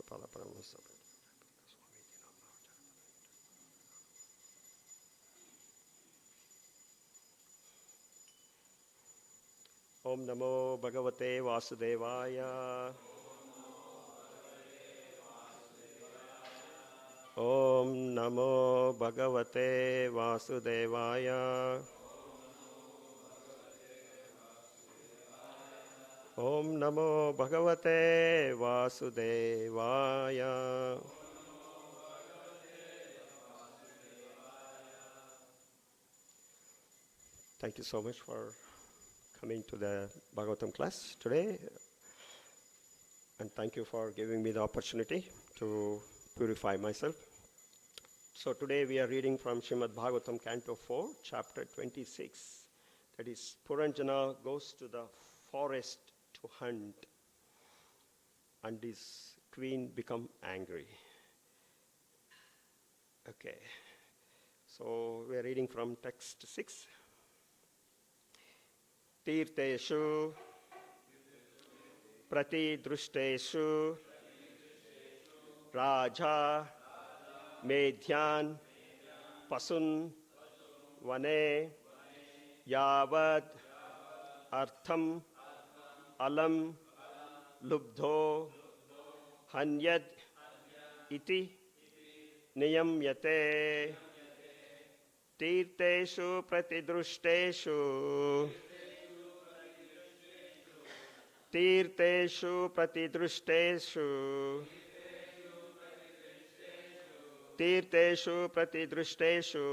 Om Namo Bhagavate Vasudevaya. Om Namo Bhagavate Vasudevaya. Om Namo Bhagavate Vasudevaya. Thank you so much for coming to the Bhagavatam class today. And thank you for giving me the opportunity to purify myself. So today we are reading from Srimad Bhagavatam, Canto 4, Chapter 26. That is, Puranjana goes to the forest to hunt, and his queen become angry. Okay, so we are reading from text 6. Tirteshu pratidrushteshu raja medhyan pasun vane yavad artham alam lubdho hanyad iti niyamyate tirteshu pratidrushteshu tirteshu pratidrushteshu tirteshu pratidrushteshu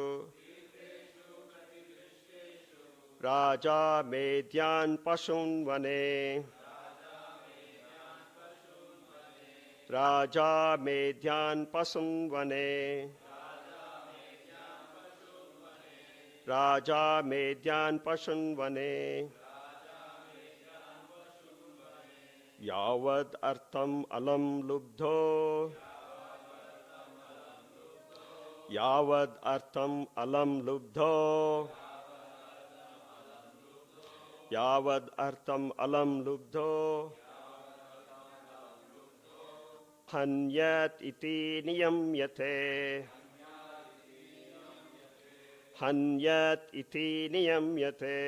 raja medhyan pasun vane raja medhyan pasun vane raja medhyan pasun vane yavad artham alam lubdho yavad artham alam lubdho yavad artham alam lubdho hanyat iti niyamyate hanyat iti niyamyate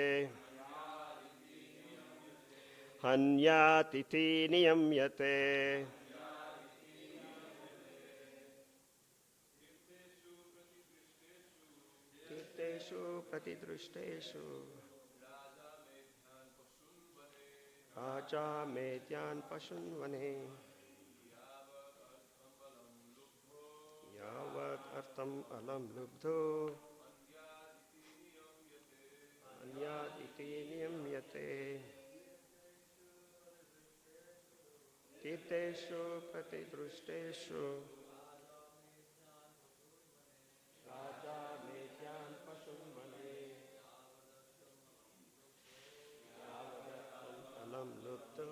hanyat iti niyamyate tirteshu pratidrushteshu raja medhyan pasun vane yavad artham alam lubdho hanyat iti niyamyate tirteshu pratidrushteshu raja medhyan pasun vane yavad artham alam lubdho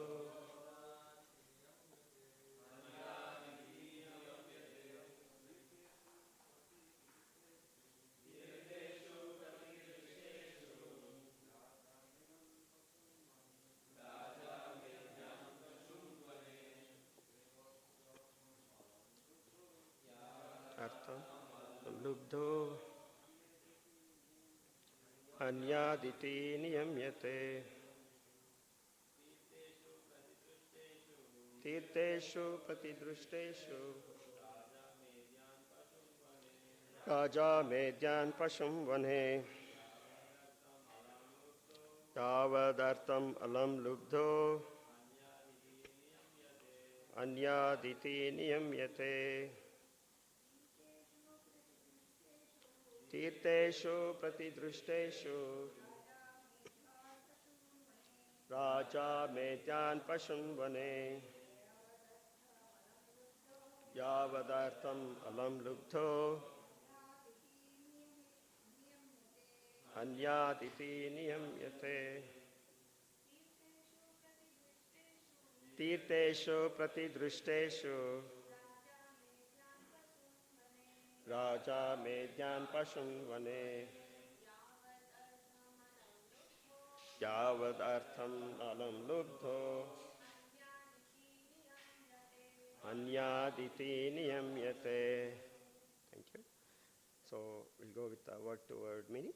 artham lubdho anyaditi niyamyate tirteshu pratidrushteshu raja medhyan pasum vane yavadartham alam lubdho anyaditi niyamyate tirteshu pratidrushteshu raja medhyan pasum vane yavadartham alam lubdho anyaditi niyamyate tirteshu pratidrushteshu raja medhyan pasum vane yavad artham alam lubdho anyaditi niyamyate. Thank you. So we'll go with the word-to-word meaning.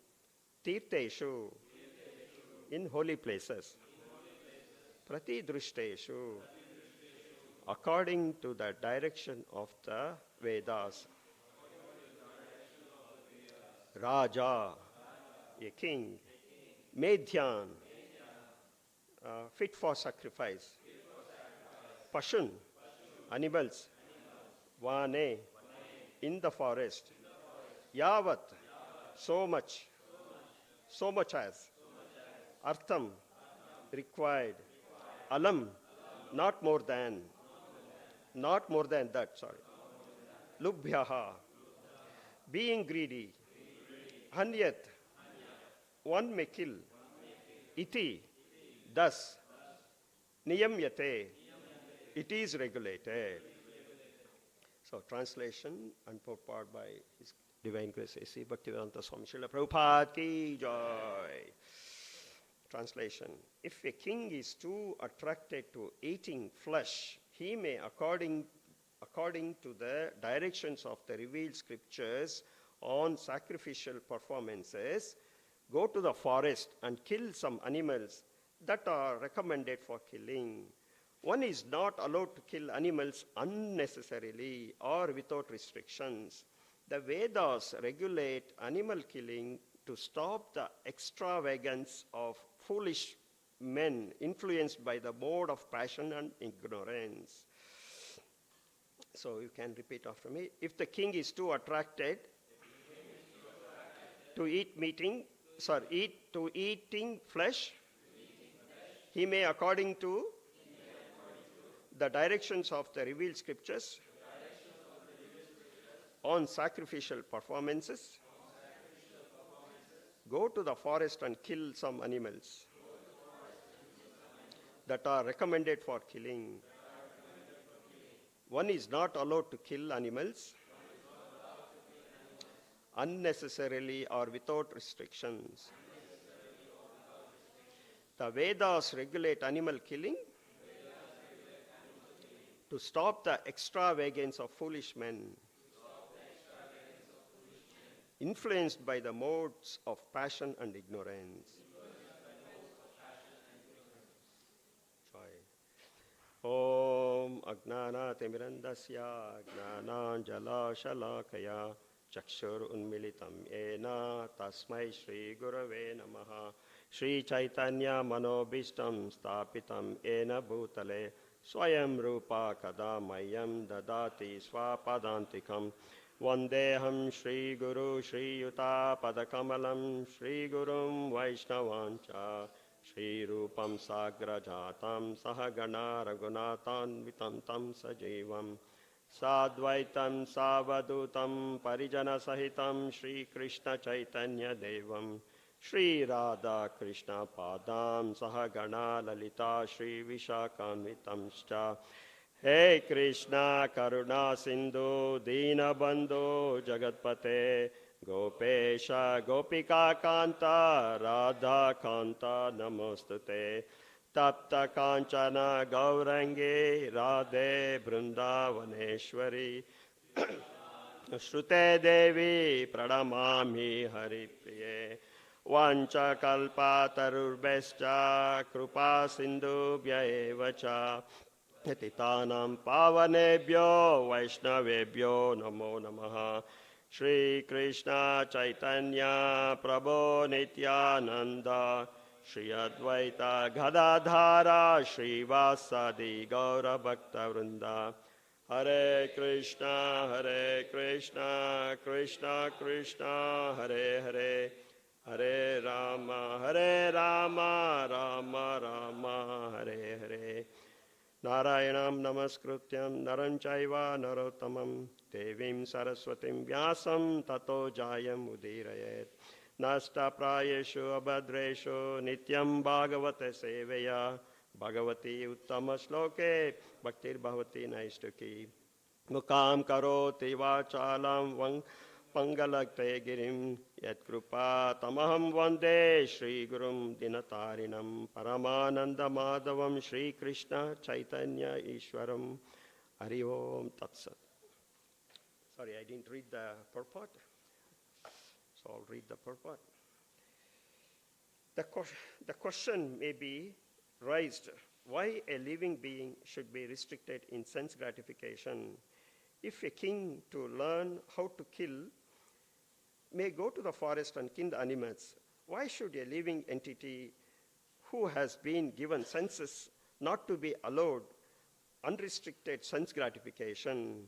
Tirteshu, in holy places. Pratidrishteshu, according to the direction of the Vedas. Raja, a king. Medhyan, fit for sacrifice. Pashun, animals. Vane, in the forest. Yavat, so much as. Artham, required. Alam, not more than that, sorry. Lubhyaha, being greedy. Hanyat, one may kill. Iti, thus. Niyamyate, it is regulated. So translation and purport by His Divine Grace A.C. Bhaktivedanta Swami Srila Prabhupada ki jai. Translation. If a king is too attracted to eating flesh, he may, according to the directions of the revealed scriptures on sacrificial performances, go to the forest and kill some animals that are recommended for killing. One is not allowed to kill animals unnecessarily or without restrictions. The Vedas regulate animal killing to stop the extravagance of foolish men influenced by the mode of passion and ignorance. So you can repeat after me. If the king is too attracted to eating flesh, he may, according to the directions of the revealed scriptures on sacrificial performances, go to the forest and kill some animals that are recommended for killing. One is not allowed to kill animals unnecessarily or without restrictions. The Vedas regulate animal killing to stop the extravagance of foolish men influenced by the modes of passion and ignorance. Om Agnanatimirandasya Gnananjala Shalakaya Chakshur Unmilitam Ena Tasmai Shri Gurave Namaha Shri Chaitanya Manobishtam Stapitam Ena Bhutale Swayam Rupa Kadamayam Dadati Swapadantikam Vandeham Shri Guru Shri Yuta Padakamalam Shri Gurum Vaishnavancha Shri Rupam Sagrajatam Sahagana Raghunatan Vitantam Sajivam Sadvaitam Savadutam Parijana Sahitam Shri Krishna Chaitanya Devam Shri Radha Krishna Padam Sahagana Lalita Shri Vishakanvitamscha Hey Krishna Karuna Sindhu Dina Bandhu Jagatpate Gopesha Gopika Kanta Radha Kanta Namostute Tapta Kanchana Gaurangi Radhe Brindavaneshwari Shrute Devi Pranamami Haripriye Vancha Kalpa Tarurbescha Krupa Sindhubhya Evacha Titanam Pavanebhyo Vaishnavebhyo Namo Namaha Shri Krishna Chaitanya Prabhu Nityananda Shri Advaita Gadadhara Srivas Gaura Bhakta Vrinda Hare Krishna Krishna Krishna Hare Hare Hare Rama Rama Rama Hare Hare Narayanam Namaskrutyam Naram Chaiva Narottamam Devim Saraswatim Vyasam Tato Jayam Udirayet Nasta Prayeshu Abhadreshu Nityam Bhagavate Seveya Bhagavati Uttama Shloke Bhaktir Bhavati Naistuki Mukam Karoti Vachalam Vang Pangalakte Girim Yat Krupa Tamaham Vande Shri Gurum Dinatarinam Paramananda Madhavam Shri Krishna Chaitanya Ishwaram Hari Om Tat Sat. Sorry, I didn't read the purport, so I'll read the purport. The question may be raised, why a living being should be restricted in sense gratification? If a king, to learn how to kill, may go to the forest and kill the animals, why should a living entity who has been given senses not to be allowed unrestricted sense gratification?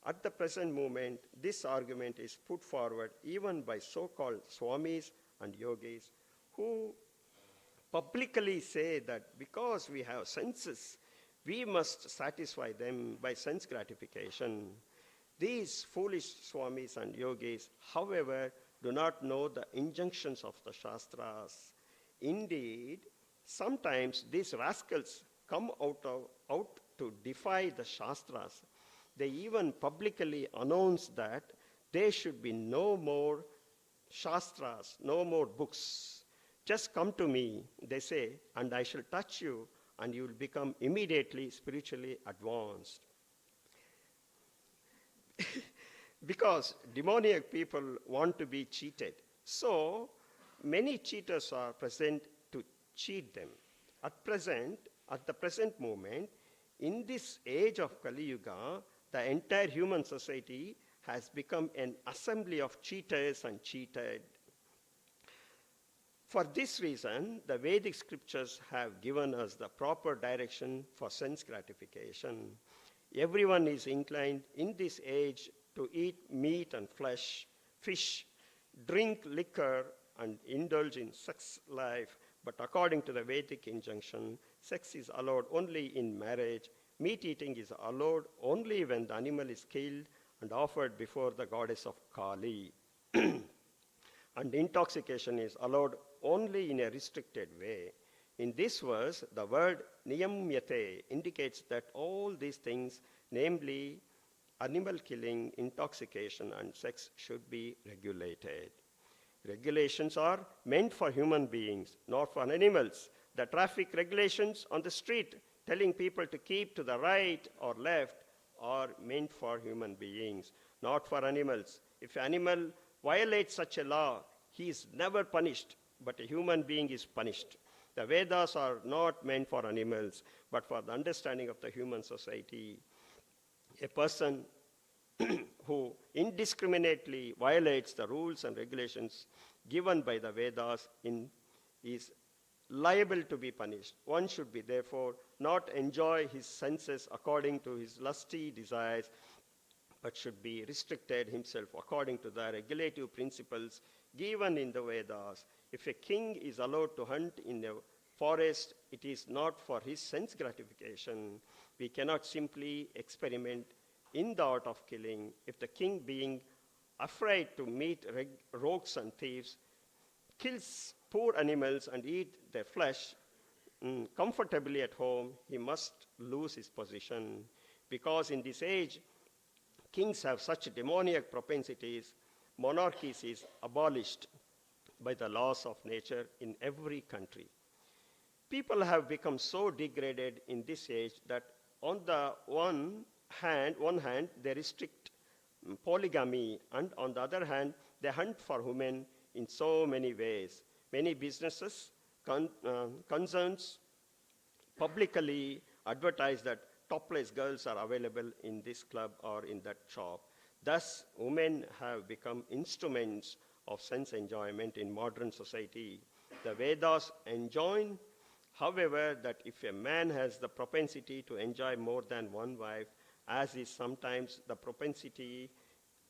At the present moment, this argument is put forward even by so-called swamis and yogis who publicly say that because we have senses, we must satisfy them by sense gratification. These foolish swamis and yogis, however, do not know the injunctions of the Shastras. Indeed, sometimes these rascals come out to defy the Shastras. They even publicly announce that there should be no more Shastras, no more books. Just come to me, they say, and I shall touch you, and you will become immediately spiritually advanced. Because demoniac people want to be cheated. So many cheaters are present to cheat them. At the present moment, in this age of Kali Yuga, the entire human society has become an assembly of cheaters and cheated. For this reason, the Vedic scriptures have given us the proper direction for sense gratification. Everyone is inclined in this age to eat meat and flesh, fish, drink liquor, and indulge in sex life. But according to the Vedic injunction, sex is allowed only in marriage. Meat eating is allowed only when the animal is killed and offered before the goddess of Kali. And intoxication is allowed only in a restricted way. In this verse, the word niyamyate indicates that all these things, namely animal killing, intoxication, and sex, should be regulated. Regulations are meant for human beings, not for animals. The traffic regulations on the street telling people to keep to the right or left are meant for human beings, not for animals. If an animal violates such a law, he is never punished, but a human being is punished. The Vedas are not meant for animals, but for the understanding of the human society. A person who indiscriminately violates the rules and regulations given by the Vedas is liable to be punished. One should be therefore not enjoy his senses according to his lusty desires, but should be restricted himself according to the regulative principles given in the Vedas. If a king is allowed to hunt in a forest, it is not for his sense gratification. We cannot simply experiment in the art of killing. If the king, being afraid to meet rogues and thieves, kills poor animals and eat their flesh comfortably at home, he must lose his position. Because in this age, kings have such demoniac propensities, monarchies is abolished by the laws of nature in every country. People have become so degraded in this age that on the one hand, they restrict polygamy, and on the other hand, they hunt for women in so many ways. Many businesses, concerns publicly advertise that topless girls are available in this club or in that shop. Thus, women have become instruments of sense enjoyment in modern society. The Vedas enjoin, however, that if a man has the propensity to enjoy more than one wife, as is sometimes the propensity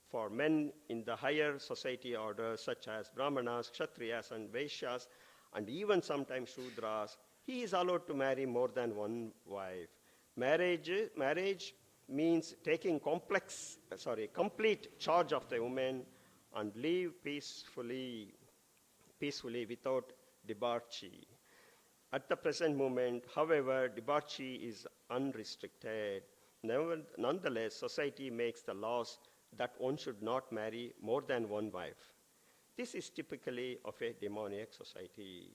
for men in the higher society order, such as Brahmanas, Kshatriyas, and Vaishyas, and even sometimes Shudras, he is allowed to marry more than one wife. Marriage means taking complete charge of the woman and live peacefully without debauchery. At the present moment, however, debauchery is unrestricted. Nonetheless, society makes the laws that one should not marry more than one wife. This is typically of a demoniac society.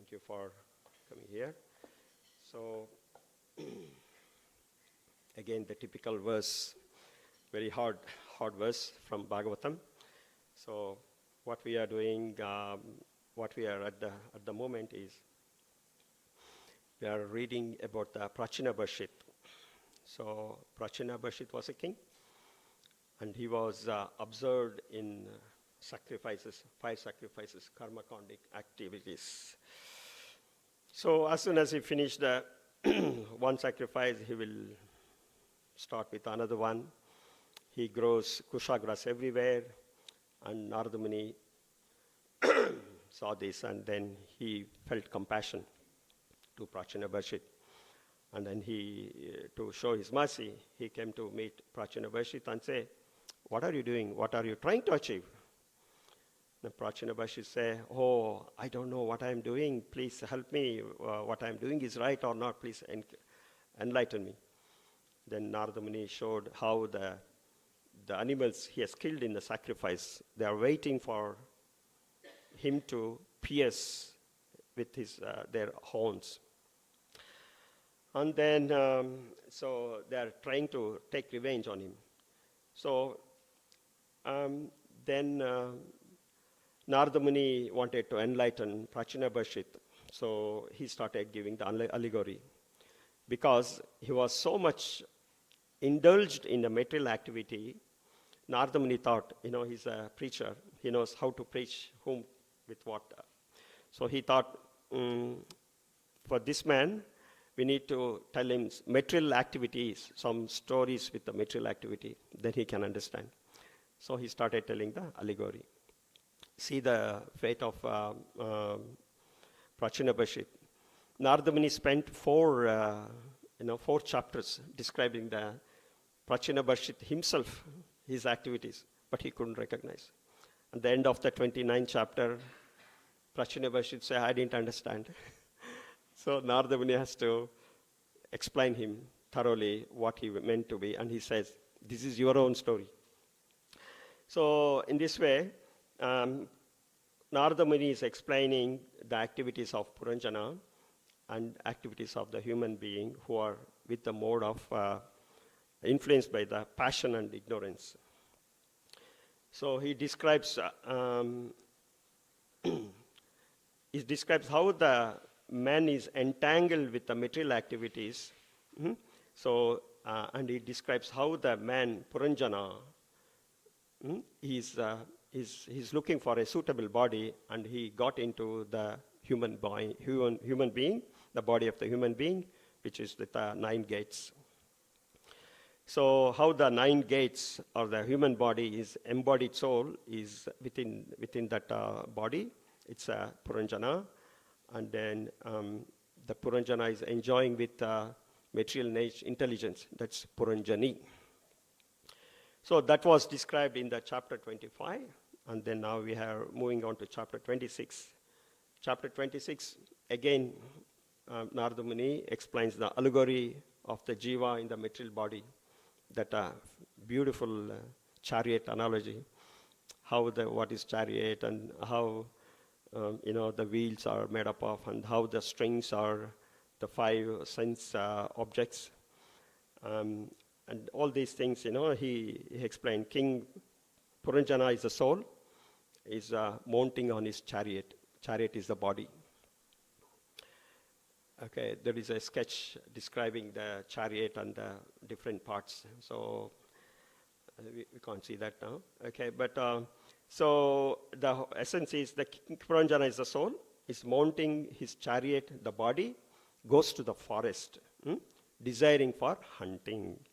thank you for coming here. So, again, the typical verse, very hard verse from Bhagavatam. So, what we are doing, what we are at the moment is, we are reading about the Prachina Barshit. So, Prachina Barshit was a king, and he was observed in sacrifices, fire sacrifices, karma-kondic activities. So as soon as he finished the one sacrifice, he will start with another one. He grows kusha grass everywhere, and Narada Muni saw this, and then he felt compassion to Prachina Barshit. And then he, to show his mercy, he came to meet Prachina Barshit and say, "What are you doing? What are you trying to achieve?" The Prachina Barshit say, "Oh, I don't know what I am doing. Please help me. What I am doing is right or not. Please enlighten me." Then Narada Muni showed how the animals he has killed in the sacrifice, they are waiting for him to pierce with their horns. And then, so they are trying to take revenge on him. So then Narada Muni wanted to enlighten Prachina Barshit. So he started giving the allegory. Because he was so much indulged in the material activity, Narada Muni thought, he's a preacher. He knows how to preach whom with what. So he thought, for this man, we need to tell him material activities, some stories with the material activity, then he can understand. So he started telling the allegory. See the fate of Prachina Barshit. Narada Muni spent four chapters describing the Prachina Barshit himself, his activities, but he couldn't recognize. At the end of the 29th chapter, Prachina Barshit said, "I didn't understand." So Narada Muni has to explain him thoroughly what he meant to be, and he says, "This is your own story." So in this way, Narada Muni is explaining the activities of Puranjana and activities of the human being who are with the mode of influenced by the passion and ignorance. So he describes how the man is entangled with the material activities. So and he describes how the man Puranjana he's looking for a suitable body, and he got into the human being, the body of the human being, which is with the 9 gates. So how the 9 gates or the human body is embodied soul is within that body. It's a Puranjana, and then the Puranjana is enjoying with material intelligence. That's Puranjani. So that was described in the chapter 25, and then now we are moving on to chapter 26. Chapter 26, again, Narada Muni explains the allegory of the jiva in the material body, that beautiful chariot analogy, what is chariot and how the wheels are made up of, and how the strings are the 5 sense objects. And all these things, he explained. King Puranjana is the soul, is mounting on his chariot. Chariot is the body. Okay, there is a sketch describing the chariot and the different parts. So we can't see that now. Okay, but so the essence is the King Puranjana is the soul, is mounting his chariot, the body, goes to the forest, desiring for hunting.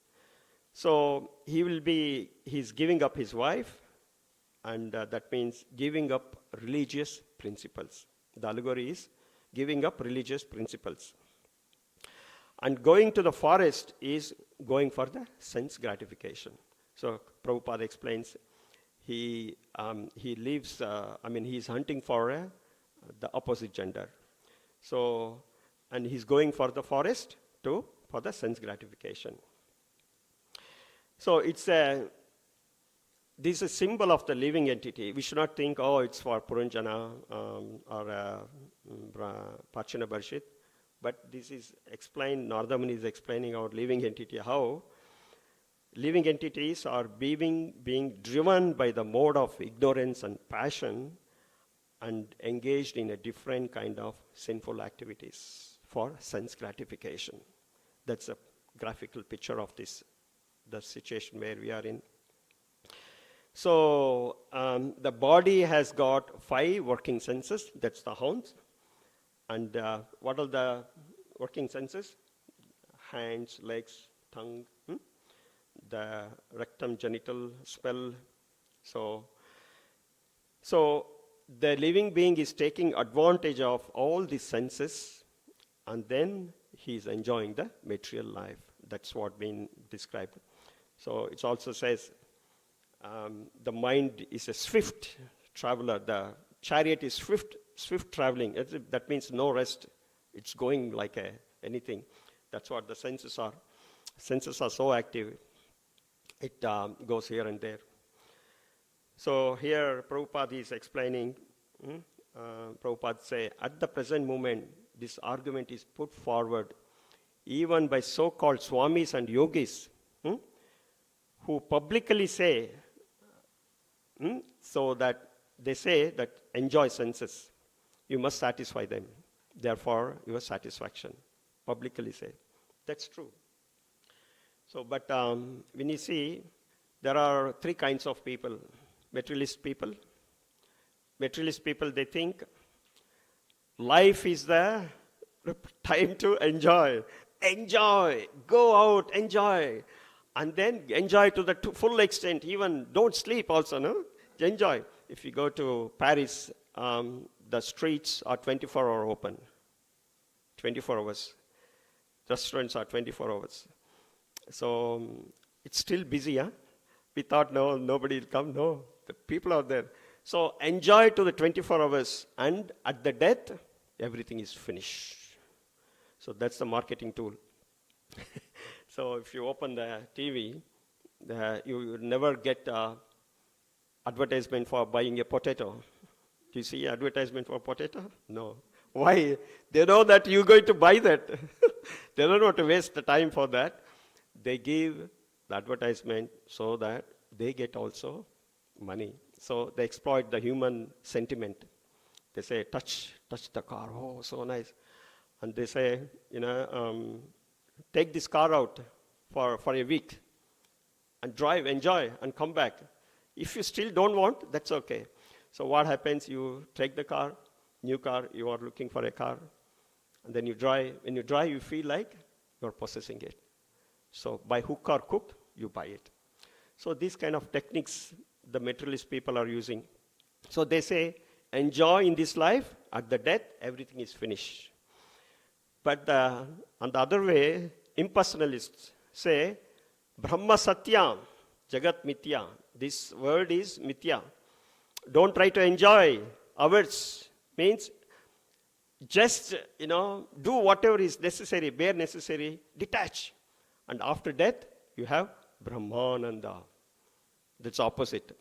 So he's giving up his wife, and that means giving up religious principles. The allegory is giving up religious principles. And going to the forest is going for the sense gratification. So Prabhupada explains, he lives, he's hunting for the opposite gender. So, and he's going for the forest for the sense gratification. So this is a symbol of the living entity. We should not think, it's for Puranjana or Pachana Barshit. But this is explained, Nardamani is explaining our living entity, how living entities are being driven by the mode of ignorance and passion and engaged in a different kind of sinful activities for sense gratification. That's a graphical picture of this, the situation where we are in. So the body has got 5 working senses, that's the horns. And what are the working senses? Hands, legs, tongue, the rectum, genital, smell. So the living being is taking advantage of all these senses, and then he is enjoying the material life. That's what being described. So it also says the mind is a swift traveler. The chariot is swift traveling. That means no rest. It's going like anything. That's what the senses are. Senses are so active. It goes here and there. So here Prabhupada is explaining, Prabhupada say, at the present moment, this argument is put forward even by so-called swamis and yogis, who publicly say, so that they say that enjoy senses. You must satisfy them. Therefore, your satisfaction. Publicly say. That's true. So, but when you see, there are 3 kinds of people. Materialist people. Materialist people, they think life is the time to enjoy. Enjoy. Go out, enjoy. And then enjoy to the full extent. Even don't sleep also, no? Enjoy. If you go to Paris, the streets are 24 hours open. 24 hours. Restaurants are 24 hours. So it's still busy, huh? We thought, no, nobody will come. No, the people are there. So enjoy to the 24 hours, and at the death, everything is finished. So that's the marketing tool. So if you open the TV, you never get advertisement for buying a potato. Do you see advertisement for potato? No. Why? They know that you're going to buy that. They don't want to waste the time for that. They give the advertisement so that they get also money. So they exploit the human sentiment. They say, touch the car. Oh, so nice. And they say, take this car out for a week and drive, enjoy, and come back. If you still don't want, that's okay. So what happens? You take the car, new car, you are looking for a car, and then you drive. When you drive, you feel like you're possessing it. So by hook or crook, you buy it. So these kind of techniques the materialist people are using. So they say, enjoy in this life, at the death, everything is finished. But on the other way, impersonalists say, Brahma Satya, Jagat Mithya. This word is Mithya. Don't try to enjoy ours. Means just, do whatever is necessary, bare necessary, detach. And after death, you have Brahmananda. That's opposite.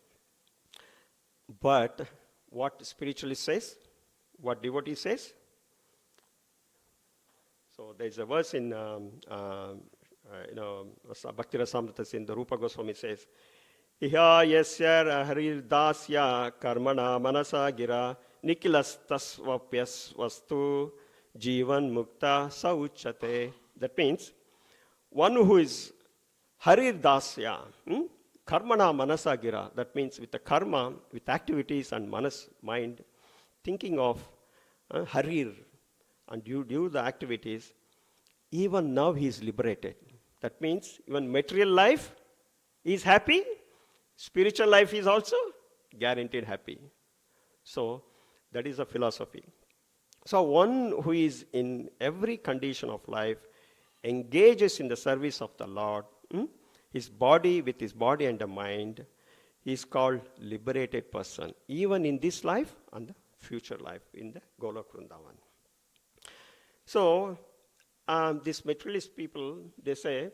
But what spiritualist says, what devotee says, so there's a verse in, Bhakti Rasamrita in the Rupa Goswami says, Iha yasyar haridasya karmana manasa gira nikilas tasvapyas vastu jivan mukta sauchate. That means, one who is haridasya, karmana manasa gira, that means with the karma, with activities and manas, mind, thinking of harir, and you do the activities, even now he is liberated. That means even material life is happy, spiritual life is also guaranteed happy. So that is a philosophy. So one who is in every condition of life engages in the service of the Lord, his body with his body and the mind, he is called liberated person, even in this life and the future life in the Golok Vrindavan. So these materialist people, they say,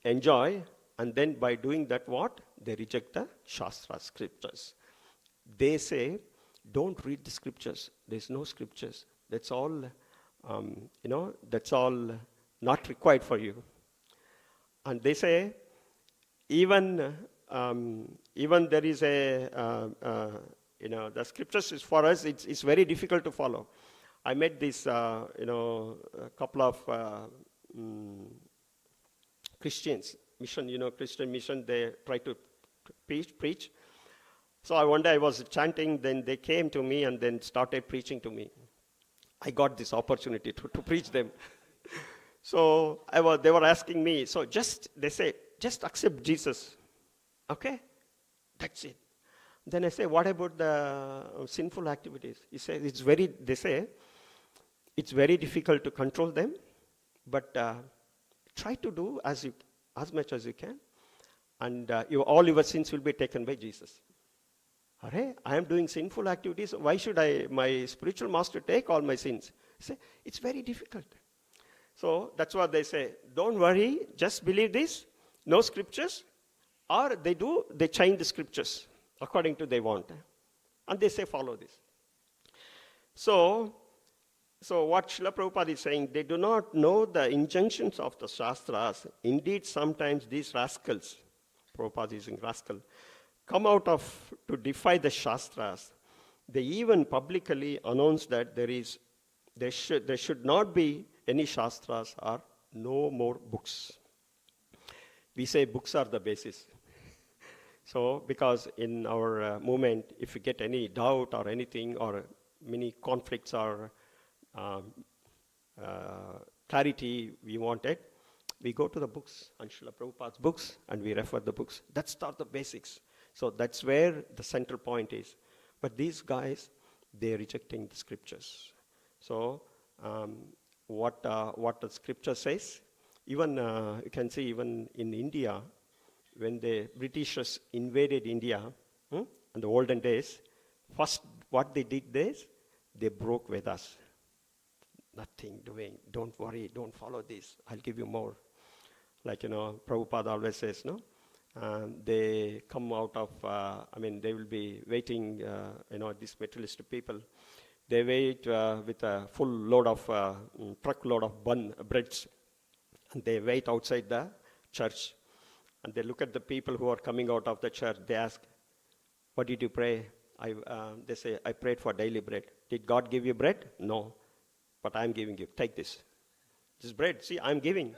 enjoy, and then by doing that what? They reject the Shastra, scriptures. They say, don't read the scriptures. There's no scriptures. That's all, that's all not required for you. And they say, even there is the scriptures is for us, it's very difficult to follow. I met this, a couple of Christians, Christian mission, they try to preach. So one day I was chanting, then they came to me and then started preaching to me. I got this opportunity to preach them. So they were asking me, they say, just accept Jesus. Okay? That's it. Then I say, what about the sinful activities? They say, it's very difficult to control them, but try to do as much as you can, and all your sins will be taken by Jesus. I am doing sinful activities. Why should my spiritual master take all my sins? Say, it's very difficult. So that's what they say. Don't worry, just believe this. No scriptures. Or they change the scriptures according to they want. And they say, follow this. So what Srila Prabhupada is saying, they do not know the injunctions of the Shastras. Indeed, sometimes these rascals, Prabhupada is using rascal, come out to defy the Shastras. They even publicly announce that there should not be any Shastras or no more books. We say books are the basis. So, because in our movement, if we get any doubt or anything, or many conflicts or clarity we wanted, we go to the books, and Srila Prabhupada's books, and we refer the books. That's not the basics. So that's where the central point is. But these guys, they're rejecting the scriptures. So what the scripture says, even you can see even in India, when the Britishers invaded India in the olden days, first what they did is they broke Vedas. Nothing doing. Don't worry. Don't follow this. I'll give you more. Like, Prabhupada always says, no? They come out of, they will be waiting, these materialistic people. They wait with a full load of, truckload of breads. And they wait outside the church. And they look at the people who are coming out of the church. They ask, what did you pray? They say, I prayed for daily bread. Did God give you bread? No. But I'm giving you. Take this. This bread. See, I'm giving.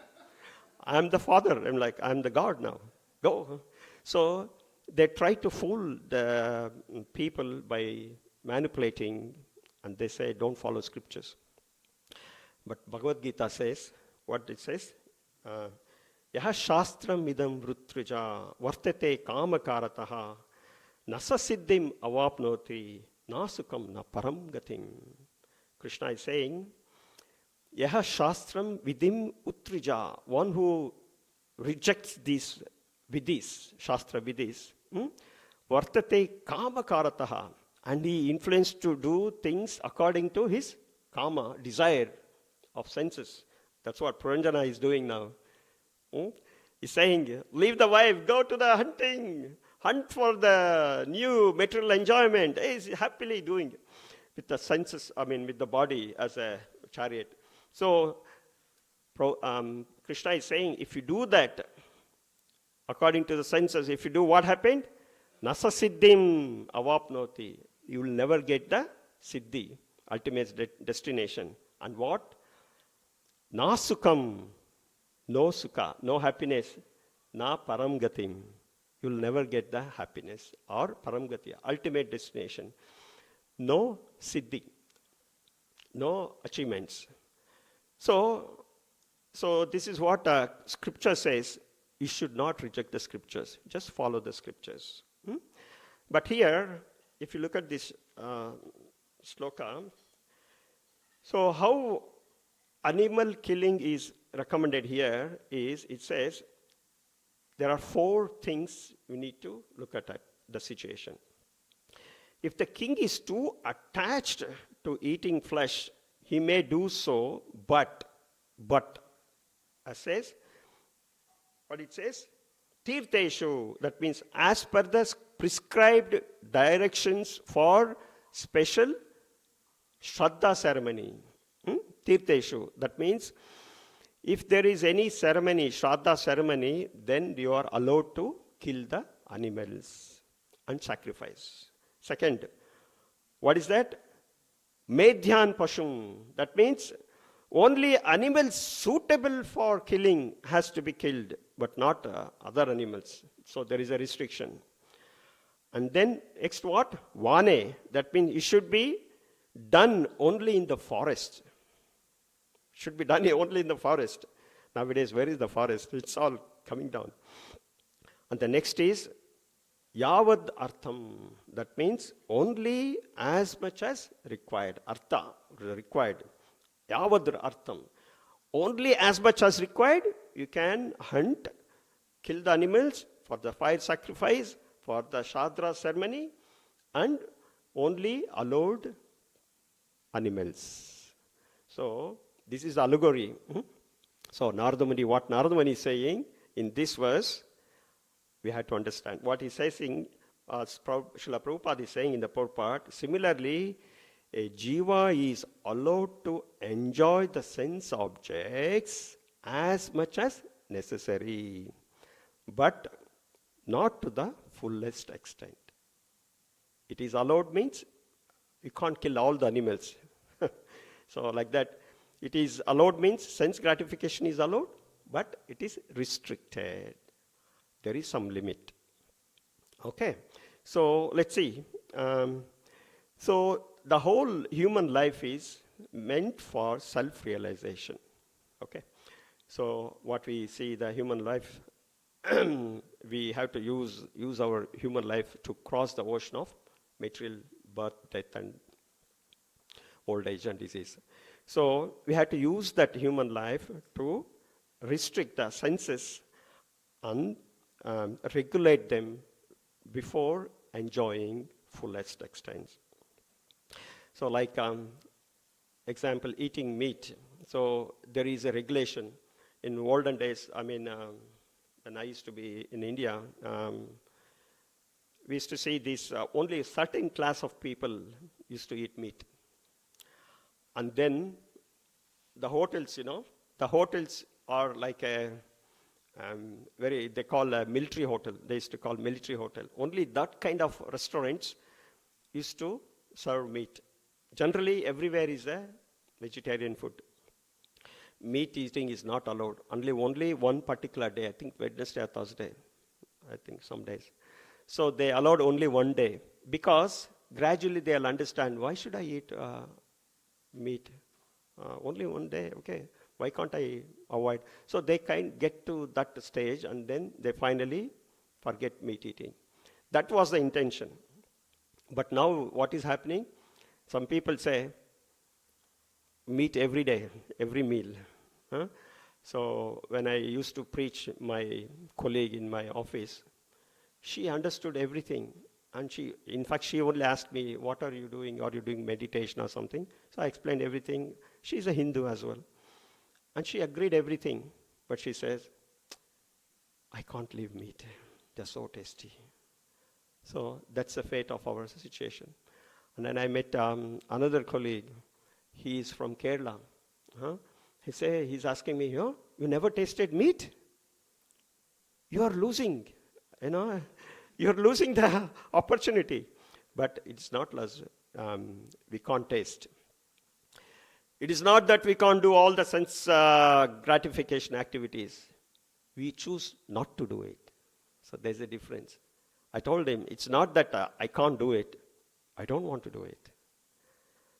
I'm the Father. I'm the God now. Go. So they try to fool the people by manipulating, and they say, don't follow scriptures. But Bhagavad Gita says, what it says? Yaha shastram idam vrutrija vartate kamakarataha nasa siddhim avapnoti nasukam na param gatim. Krishna is saying, Yaha shastram vidim utrija, one who rejects these vidis, shastra vidis, vartate kamakarataha, and he influenced to do things according to his kama, desire of senses. That's what Puranjana is doing now. He's saying, leave the wife, go to the hunting, hunt for the new material enjoyment. He's happily doing it with the senses, with the body as a chariot. So, Krishna is saying, if you do that, according to the senses, if you do what happened? Nasa siddhim avapnoti. You will never get the siddhi, ultimate destination. And what? Nasukam, no sukha, no happiness. Na param gatim. You will never get the happiness or param gati, ultimate destination. No siddhi, no achievements. So this is what scripture says. You should not reject the scriptures. Just follow the scriptures. But here, if you look at this sloka, so how animal killing is recommended here is, it says, there are 4 things we need to look at the situation. If the king is too attached to eating flesh, he may do so, but, as says, what it says? Tirteshu, that means as per the prescribed directions for special Shraddha ceremony. Tirtheshu. That means if there is any ceremony, Shraddha ceremony, then you are allowed to kill the animals and sacrifice. Second, what is that? Medhyan Pashum. That means only animals suitable for killing has to be killed, but not other animals. So there is a restriction. And then next what? Vane. That means it should be done only in the forest. Should be done only in the forest. Nowadays, where is the forest? It's all coming down. And the next is Yavad Artham. That means only as much as required. Artha, required. Yavad Artham. Only as much as required, you can hunt, kill the animals for the fire sacrifice, for the Shadra ceremony, and only allowed animals. So, this is allegory. So, what Narada Muni is saying in this verse, we have to understand. What he says in Srila Prabhupada is saying in the purport, similarly, a jiva is allowed to enjoy the sense objects as much as necessary, but not to the fullest extent. It is allowed means you can't kill all the animals. So like that, it is allowed means sense gratification is allowed, but it is restricted. There is some limit. Okay, so let's see. So the whole human life is meant for self-realization. Okay, so what we see, the human life, we have to use our human life to cross the ocean of material birth, death, and old age and disease. So we have to use that human life to restrict the senses and regulate them before enjoying fullest extent. So like example, eating meat. So there is a regulation. In olden days, when I used to be in India, we used to see this, only a certain class of people used to eat meat. And then the hotels, the hotels are like a they call a military hotel. They used to call military hotel. Only that kind of restaurants used to serve meat. Generally, everywhere is a vegetarian food. Meat eating is not allowed. Only one particular day, I think Wednesday or Thursday, I think some days. So they allowed only one day because gradually they'll understand, why should I eat meat? Only one day, okay. Why can't I avoid? So they get to that stage and then they finally forget meat eating. That was the intention. But now what is happening? Some people say, meat every day, every meal. Huh? So when I used to preach, my colleague in my office, she understood everything. And in fact, she only asked me, what are you doing? Are you doing meditation or something? So I explained everything. She's a Hindu as well. And she agreed everything. But she says, I can't leave meat. They're so tasty. So that's the fate of our situation. And then I met another colleague. He is from Kerala. He's asking me, you never tasted meat? You are losing. You're losing the opportunity. But it's not loss. We can't taste. It is not that we can't do all the sense gratification activities. We choose not to do it. So there's a difference. I told him, it's not that I can't do it. I don't want to do it.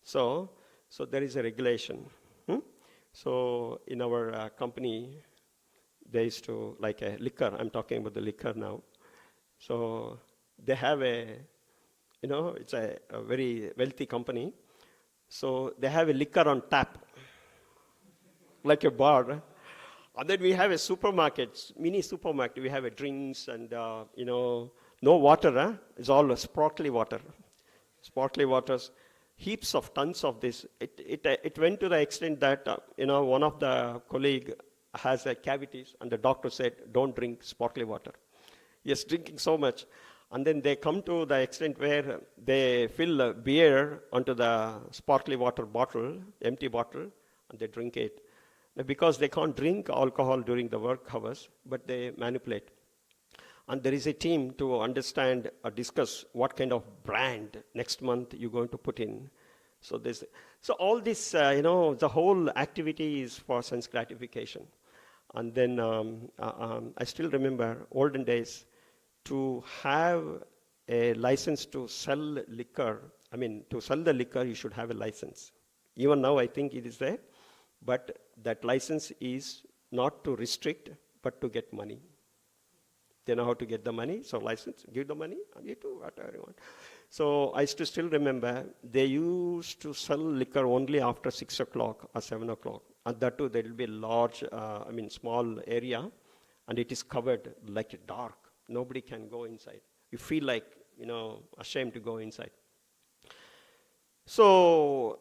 So there is a regulation. So in our company, they used to, like a liquor, I'm talking about the liquor now. So they have it's a very wealthy company. So they have a liquor on tap, like a bar. And then we have a supermarket, mini supermarket. We have a drinks and, no water. It's all sparkly water. Sparkly waters, heaps of tons of this. It went to the extent that, one of the colleague has a cavities and the doctor said, don't drink sparkly water. Yes, drinking so much. And then they come to the extent where they fill beer onto the sparkly water bottle, empty bottle, and they drink it. Now, because they can't drink alcohol during the work hours, but they manipulate. And there is a team to understand or discuss what kind of brand next month you're going to put in. So all this, the whole activity is for sense gratification. And then I still remember olden days, to have a license to sell liquor, to sell the liquor, you should have a license. Even now, I think it is there, but that license is not to restrict, but to get money. They know how to get the money, so license, give the money, and you do whatever you want. So I still remember, they used to sell liquor only after 6 o'clock or 7 o'clock. And that too, there will be a large, small area, and it is covered like dark. Nobody can go inside. You feel like, ashamed to go inside. So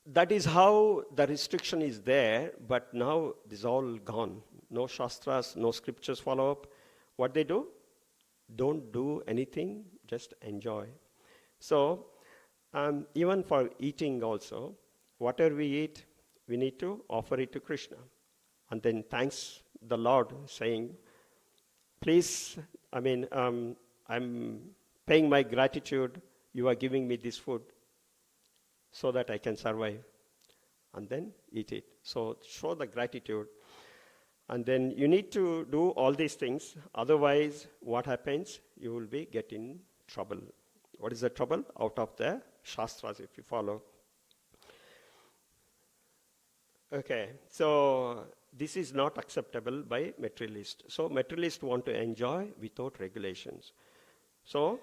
that is how the restriction is there, but now this is all gone. No shastras, no scriptures follow up. What they do? Don't do anything, just enjoy. So even for eating also, whatever we eat, we need to offer it to Krishna. And then thanks the Lord, saying, please, I'm paying my gratitude. You are giving me this food so that I can survive. And then eat it. So show the gratitude. And then you need to do all these things. Otherwise, what happens? You will be getting trouble. What is the trouble? Out of the Shastras, if you follow. Okay, so this is not acceptable by materialists. So materialists want to enjoy without regulations. So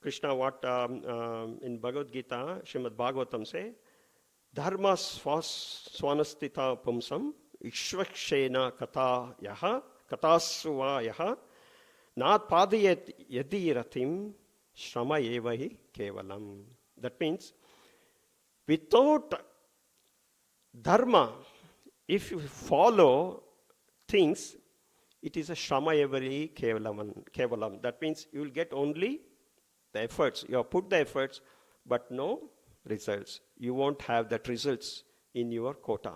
Krishna, what in Bhagavad Gita, Srimad Bhagavatam say, Dharma swanastita pumsam ishvakshena kata yaha katasva yaha nat padayat yadi ratim shrama evahi kevalam. That means without dharma, if you follow things, it is a shrama evahi kevalam. That means you will get only the efforts. You have put the efforts, but no results. You won't have that results in your quota.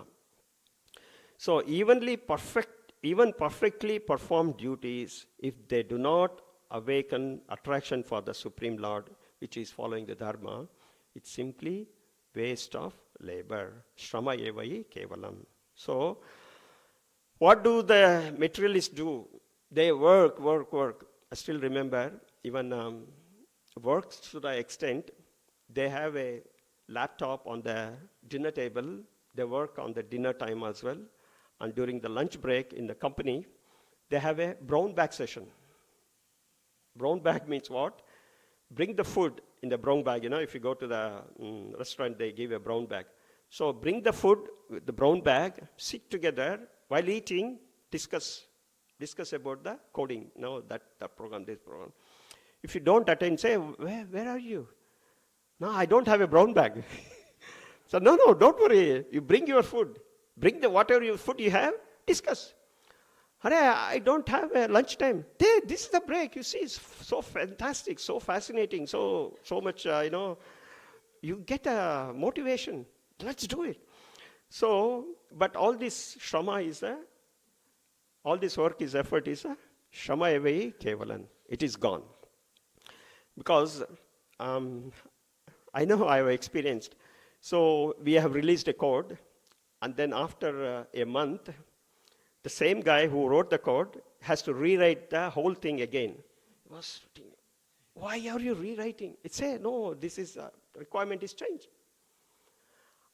So even perfectly performed duties, if they do not awaken attraction for the Supreme Lord, which is following the Dharma, it's simply waste of labor. Shrama evahi kevalam. So what do the materialists do? They work. I still remember, even works to the extent, they have a laptop on the dinner table. They work on the dinner time as well. And during the lunch break in the company, they have a brown bag session. Brown bag means what? Bring the food in the brown bag. If you go to the restaurant, they give a brown bag. So bring the food with the brown bag, sit together, while eating, discuss about the coding. No, that program, this program. If you don't attend, say, where are you? No, I don't have a brown bag. So no, don't worry. You bring your food. Bring whatever your food you have, discuss. I don't have a lunchtime. This is the break. You see, it's so fantastic, so fascinating, so much, you get a motivation. Let's do it. So, but all this shrama is all this work is effort is shrama evahi kevalan. It is gone. Because I know I have experienced. So we have released a code, and then after a month, the same guy who wrote the code has to rewrite the whole thing again. He was thinking, why are you rewriting? It said, no, this is requirement is changed.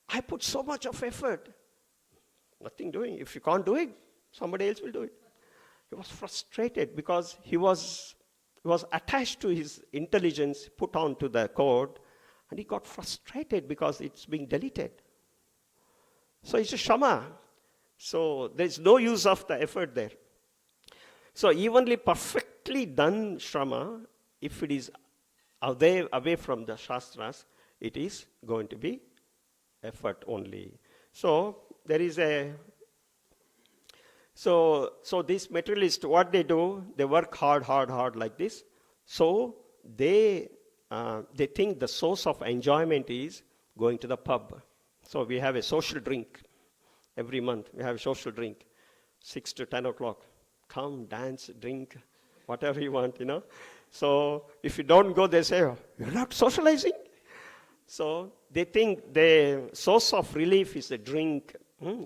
I put so much of effort. Nothing doing. If you can't do it, somebody else will do it. He was frustrated because he was attached to his intelligence put onto the code, and he got frustrated because it's being deleted. So it's a shama. So there's no use of the effort there. So evenly perfectly done shrama, if it is away from the shastras, it is going to be effort only. So there is so these materialists, what they do, they work hard like this. So they think the source of enjoyment is going to the pub. So we have a social drink every month. We have a social drink, 6 to 10 o'clock. Come, dance, drink, whatever you want, So if you don't go, they say, oh, you're not socializing. So they think the source of relief is the drink,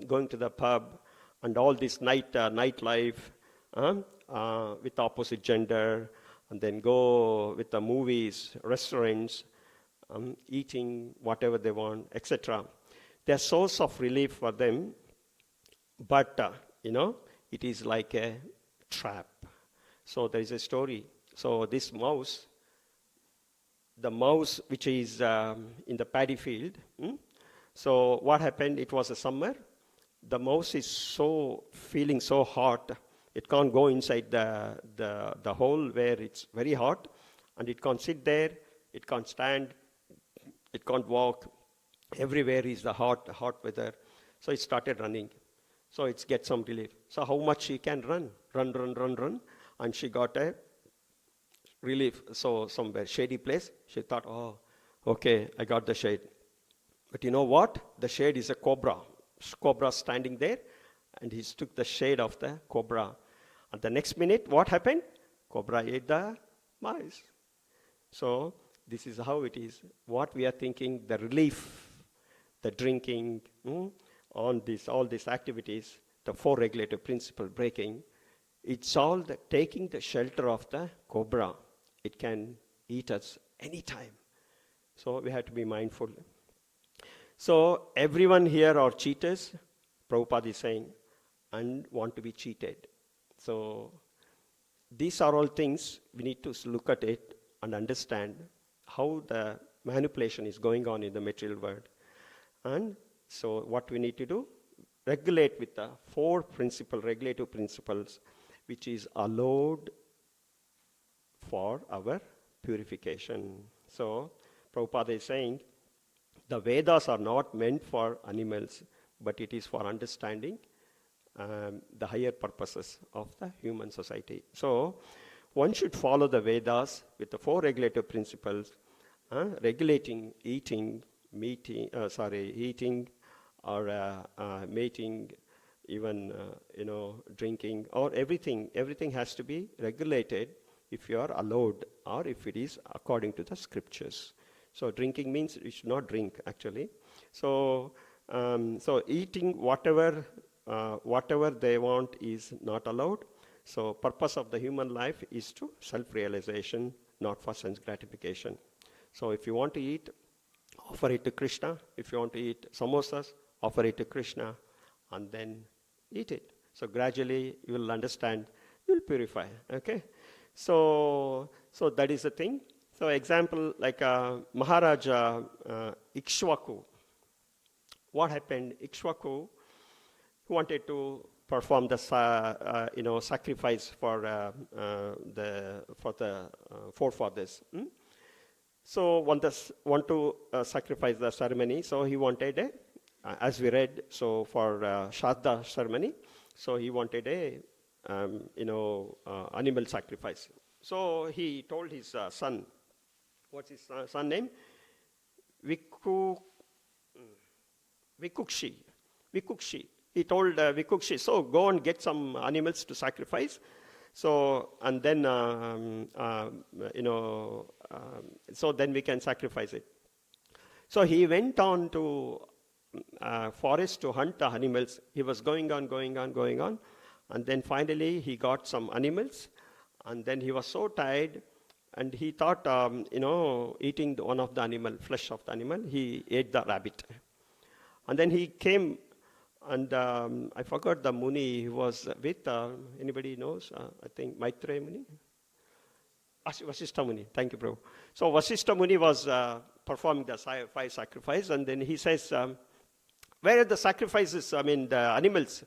going to the pub, and all this nightlife with opposite gender, and then go with the movies, restaurants, eating whatever they want, etc. Their source of relief for them, but it is like a trap. So there is a story. So this mouse, the mouse which is in the paddy field. So what happened? It was a summer. The mouse is feeling so hot, it can't go inside the hole where it's very hot, and it can't sit there, it can't stand, it can't walk. Everywhere is the hot weather. So it started running. So it gets some relief. So how much she can run, and she got a relief. So somewhere shady place, she thought, oh, okay, I got the shade. But you know what? The shade is a cobra. Cobra standing there, and he took the shade of the cobra. And the next minute, what happened? Cobra ate the mice. So this is how it is. What we are thinking, the relief, the drinking, all these activities, the 4 regulative principle breaking, it's all taking the shelter of the cobra. It can eat us anytime. So we have to be mindful. So everyone here are cheaters, Prabhupada is saying, and want to be cheated. So these are all things we need to look at it and understand how the manipulation is going on in the material world. And so what we need to do, regulate with the 4 regulative principles, which is allowed for our purification. So Prabhupada is saying, the Vedas are not meant for animals, but it is for understanding the higher purposes of the human society. So one should follow the Vedas with the 4 regulative principles, regulating eating, eating or mating, even drinking, or everything. Everything has to be regulated if you are allowed, or if it is according to the scriptures. So drinking means you should not drink, actually. So eating whatever they want is not allowed. So purpose of the human life is to self-realization, not for sense gratification. So if you want to eat, offer it to Krishna. If you want to eat samosas, offer it to Krishna, and then eat it. So gradually you will understand, you will purify. Okay. So that is the thing. So example, like Maharaja Ikshvaku. What happened? Ikshvaku wanted to perform the sacrifice for the forefathers. So want to sacrifice the ceremony. So he wanted as we read, so for Shraddha ceremony. So he wanted animal sacrifice. So he told his son. What's his son name? Vikukshi. He told Vikukshi, so go and get some animals to sacrifice. So, and then, so then we can sacrifice it. So he went on to forest to hunt the animals. He was going on. And then finally he got some animals. And then he was so tired. And he thought, eating one of the flesh of the animal, he ate the rabbit. And then he came, and I forgot the Muni he was with. Anybody knows? I think Maitreya Muni? Vasishtha Muni. Thank you, bro. So Vasishtha Muni was performing the 5 sacrifice, and then he says, where are the sacrifices, the animals?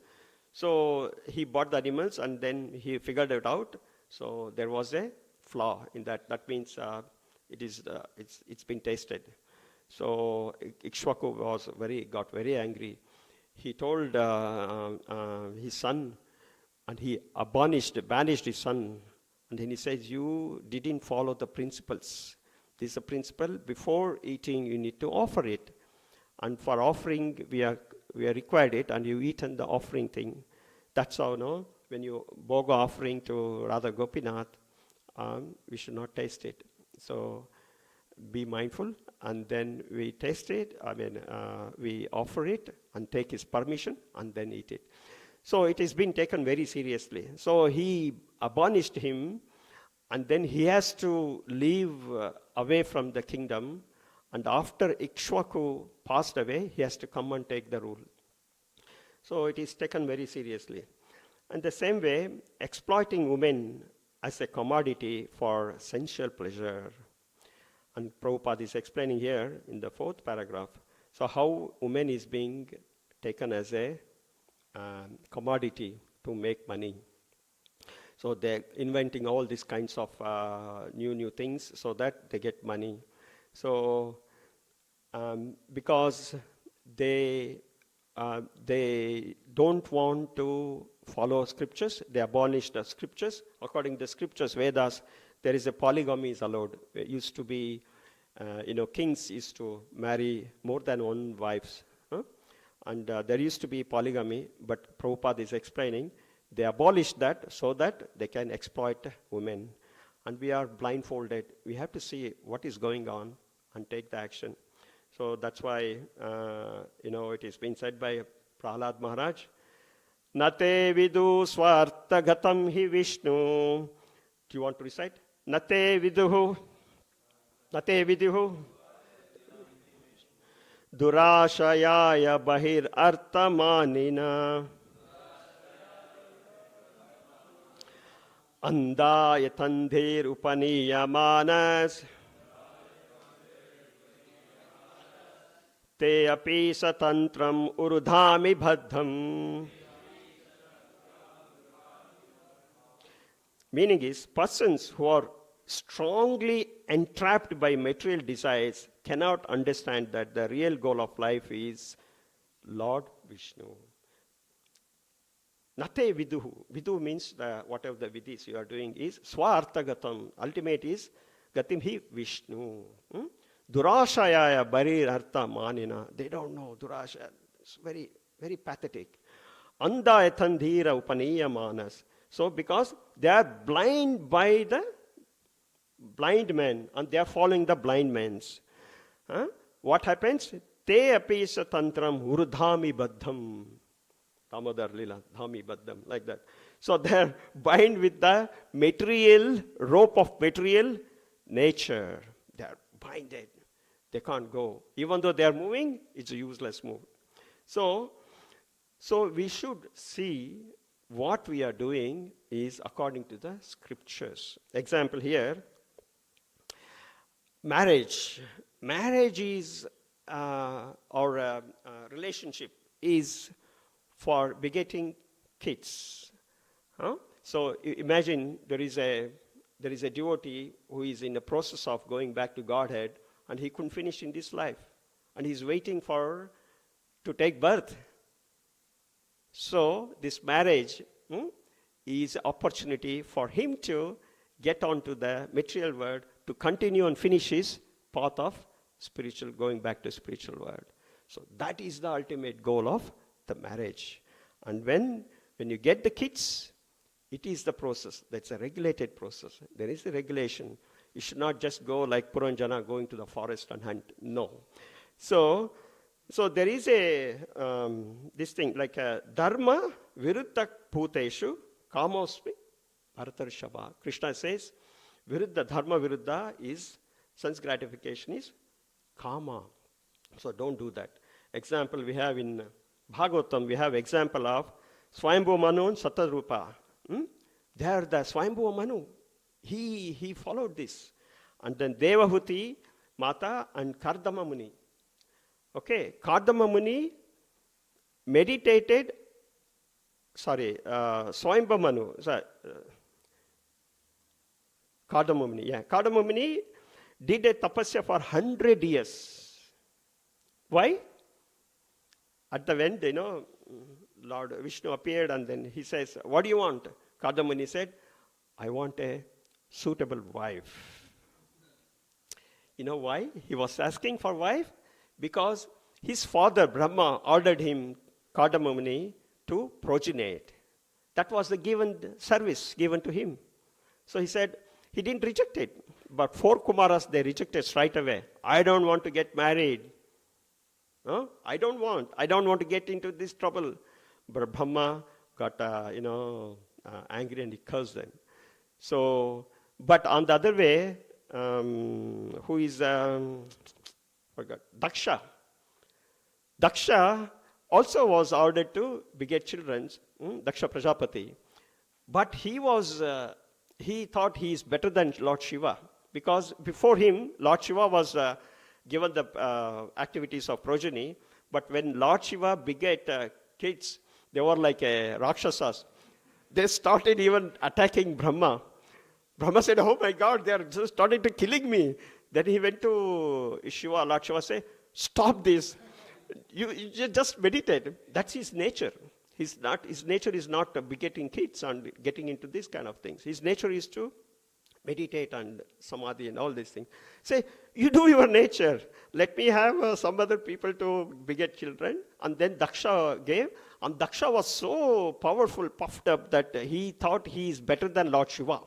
So he bought the animals, and then he figured it out. So there was a flaw in that. That means it's been tasted. So Ikshvaku got very angry. He told his son, and he banished his son, And then he says, you didn't follow the principles. This is a principle. Before eating, you need to offer it. And for offering, we are required it, and you eaten the offering thing. That's how, no? When you boga offering to Radha Gopinath, we should not taste it. So be mindful, and then we taste it, we offer it and take his permission and then eat it. So it has been taken very seriously. So he abolished him, and then he has to leave away from the kingdom, and after Ikshvaku passed away, he has to come and take the rule. So it is taken very seriously. And the same way, exploiting women as a commodity for sensual pleasure. And Prabhupada is explaining here in the 4th paragraph. So how woman is being taken as a commodity to make money. So they're inventing all these kinds of new things so that they get money. So because they don't want to follow scriptures, they abolish the scriptures. According to the scriptures, Vedas, there is a polygamy is allowed. It used to be, kings used to marry more than one wives. And there used to be polygamy, but Prabhupada is explaining, they abolished that so that they can exploit women. And we are blindfolded. We have to see what is going on and take the action. So that's why, it has been said by Prahlad Maharaj, Nate vidu swartagatam hi Vishnu. Do you want to recite? Nate viduhu durashayaya bahir artamanina andaya tandhir upaniyamanas te api satantram urudhami bhaddham. Meaning is, persons who are strongly entrapped by material desires cannot understand that the real goal of life is Lord Vishnu. Nate viduhu. Vidu means whatever the vidis you are doing is swartagatam. Ultimate is gatim hi Vishnu. Durashayaya barir artha manina. They don't know Durashaya. It's very, very pathetic. Anda etandhira upaniya manas. So because they are blind by the blind men, and they are following the blind men's. What happens? Te apisa tantram urudhami baddham. Damodar lila, dhami baddham, like that. So they are bind with the material, rope of material nature. They are binded. They can't go. Even though they are moving, it's a useless move. So we should see what we are doing is according to the scriptures. Example here, marriage. Marriage is, or relationship is for begetting kids. So imagine there is a devotee who is in the process of going back to Godhead, and he couldn't finish in this life, and he's waiting to take birth. So this marriage is opportunity for him to get onto the material world, to continue and finish his path of spiritual, going back to spiritual world. So that is the ultimate goal of the marriage. And when you get the kids, it is the process. That's a regulated process. There is a regulation. You should not just go like Puranjana going to the forest and hunt. No. So there is this thing like dharma viruddha bhuteshu kamosmi bharatarshava. Krishna says viruddha, dharma viruddha is, sense gratification is kama. So don't do that. Example we have in Bhagavatam, we have example of Swayambhu Manu and Satarupa. There the Swayambhu Manu, he followed this. And then Devahuti Mata and Kardama Muni. Okay, Kardama Muni meditated, Swayambhu Manu, Kardama Muni, Kardama Muni did a tapasya for 100 years. Why? At the end, Lord Vishnu appeared, and then he says, what do you want? Kardama Muni said, I want a suitable wife. You know why he was asking for wife? Because his father, Brahma, ordered him, Kardamamuni, to progenate. That was the given service given to him. So he said, he didn't reject it. But 4 Kumaras, they rejected straight away. I don't want to get married. No? I don't want to get into this trouble. But Brahma got, angry and he cursed them. So, but on the other way, who is, forgot, Daksha. Daksha also was ordered to beget children, Daksha Prajapati. But he thought he is better than Lord Shiva. Because before him, Lord Shiva was given the activities of progeny. But when Lord Shiva beget kids, they were like Rakshasas. They started even attacking Brahma. Brahma said, oh my God, they are just starting to killing me. Then he went to Shiva. Lord Shiva said, stop this. You just meditate. That's his nature. His nature is not begetting kids and getting into these kind of things. His nature is to meditate and samadhi and all these things. Say, you do your nature. Let me have some other people to beget children. And then Daksha gave. And Daksha was so powerful, puffed up, that he thought he is better than Lord Shiva.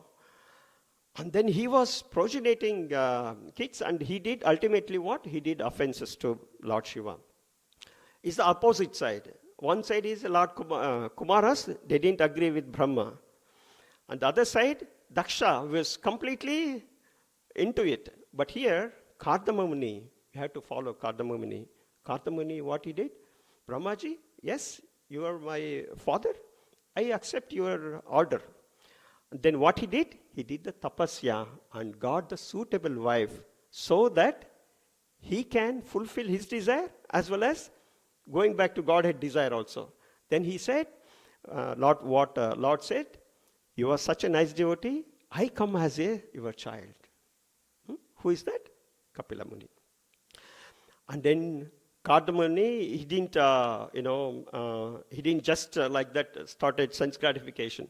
And then he was progeniting kids, and he did ultimately what? He did offenses to Lord Shiva. It's the opposite side. One side is Lord Kumaras, they didn't agree with Brahma. And the other side, Daksha was completely into it. But here, Kardamamuni, you have to follow Kardamamuni. Kardamamuni, what he did? Brahmaji, yes, you are my father. I accept your order. And then what he did? He did the tapasya and got the suitable wife so that he can fulfill his desire as well as going back to Godhead desire also. Then he said, Lord said, you are such a nice devotee, I come as your child. Who is that? Kapila Muni. And then Kardamuni, he didn't just like that started sense gratification.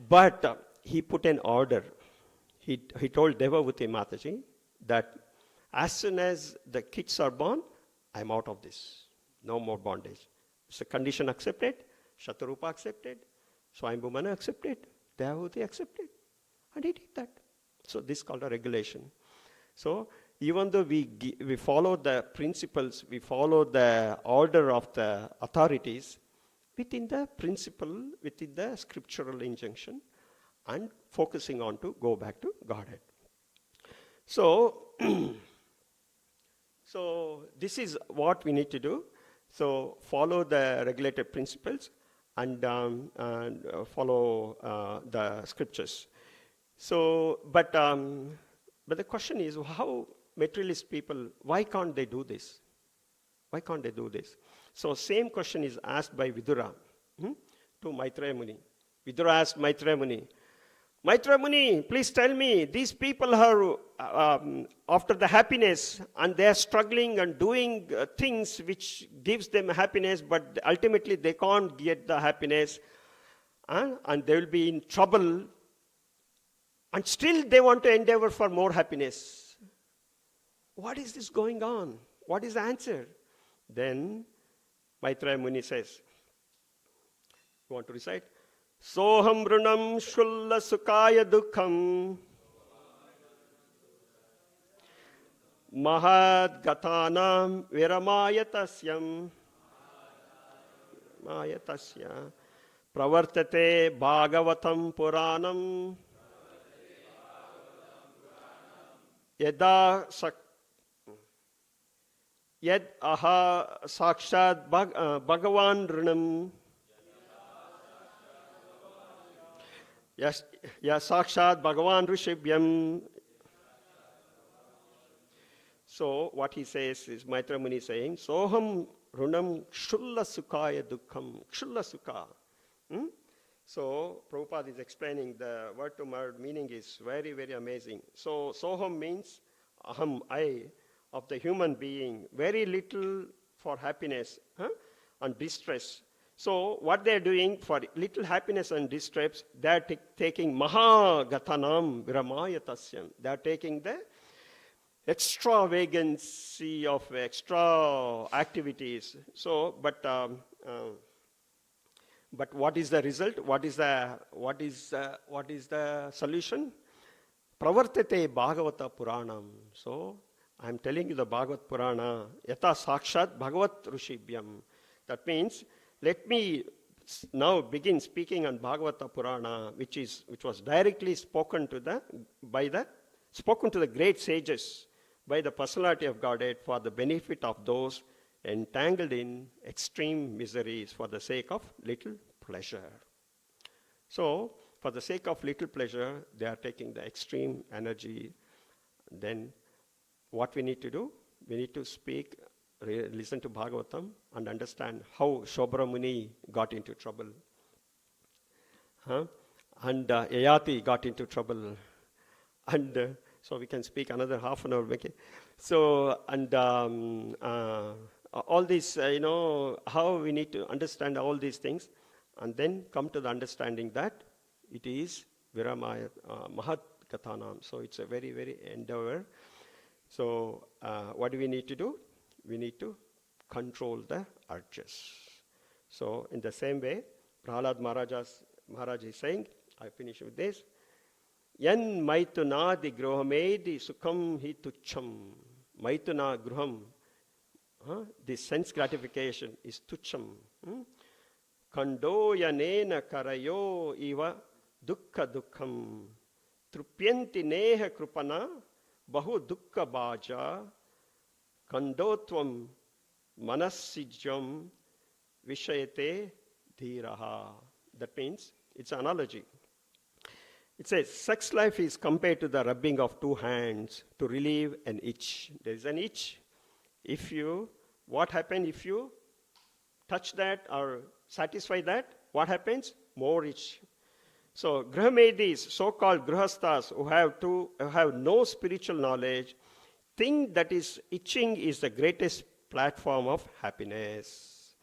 But he put an order. He told Devavati Mataji that as soon as the kids are born, I'm out of this. No more bondage. It's a condition accepted. Shatarupa accepted. Swayambhumana accepted. Devavati accepted. And he did that. So this is called a regulation. So even though we follow the principles, we follow the order of the authorities, within the principle, within the scriptural injunction, and focusing on to go back to Godhead. So, so this is what we need to do. So follow the regulated principles and follow the scriptures. So, but the question is, how materialist people, why can't they do this? Why can't they do this? So same question is asked by Vidura to Maitreya Muni. Vidura asked Maitreya Muni, Maitreya Muni, please tell me, these people are after the happiness and they are struggling and doing things which gives them happiness, but ultimately they can't get the happiness and they will be in trouble, and still they want to endeavor for more happiness. What is this going on? What is the answer? Then Maitreya Muni says, you want to recite? Soham runam shulla sukaya dukham mahad gatanam viramayatasya pravartate bhagavatam puranam yada yad aha sakshad bhagavan runam yes sakshad bhagavan rishibhyam. So what he says is, Maitreya Muni is saying, Soham runam kshulla sukaya dukkham. Kshulla sukha. So Prabhupada is explaining the word to word meaning is very, very amazing. So Soham means aham, I, of the human being, very little for happiness and distress. So what they are doing for little happiness and distress, they are taking maha gatanam viramayatasya. They are taking the extravagancy of extra activities. So, but what is the result? What is the solution? Pravartate Bhagavata Puranam. So I am telling you the Bhagavat Purana. Yata Sakshat Bhagavat Rushibhyam. That means let me now begin speaking on Bhagavata Purana, which was directly spoken to the great sages by the personality of Godhead for the benefit of those entangled in extreme miseries for the sake of little pleasure. So, for the sake of little pleasure, they are taking the extreme energy. Then, what we need to do? We need to speak, listen to Bhagavatam, and understand how Shobhara Muni got into trouble. And Yayati got into trouble. And so we can speak another half an hour. Okay? So, and all this, how we need to understand all these things, and then come to the understanding that it is Viramaya Mahat Kathanam. So it's a very, very endeavor. So what do we need to do? We need to control the urges. So in the same way, Prahlad Maharaj is saying, I finish with this, Yan maituna di gruhamedi sukham hi tucham. Maituna gruham, this sense gratification is tucham. Kando yanena karayo iva dukkha dukkham. Trupyanti neha krupana bahu dukkha bhaja. Kandotvam manasijam vishayate dhiraha. That means, it's an analogy. It says, sex life is compared to the rubbing of two hands to relieve an itch. There is an itch. What happens if you touch that or satisfy that? What happens? More itch. So, Grahamedis, so-called Grihasthas, who have no spiritual knowledge, think that itching is the greatest platform of happiness.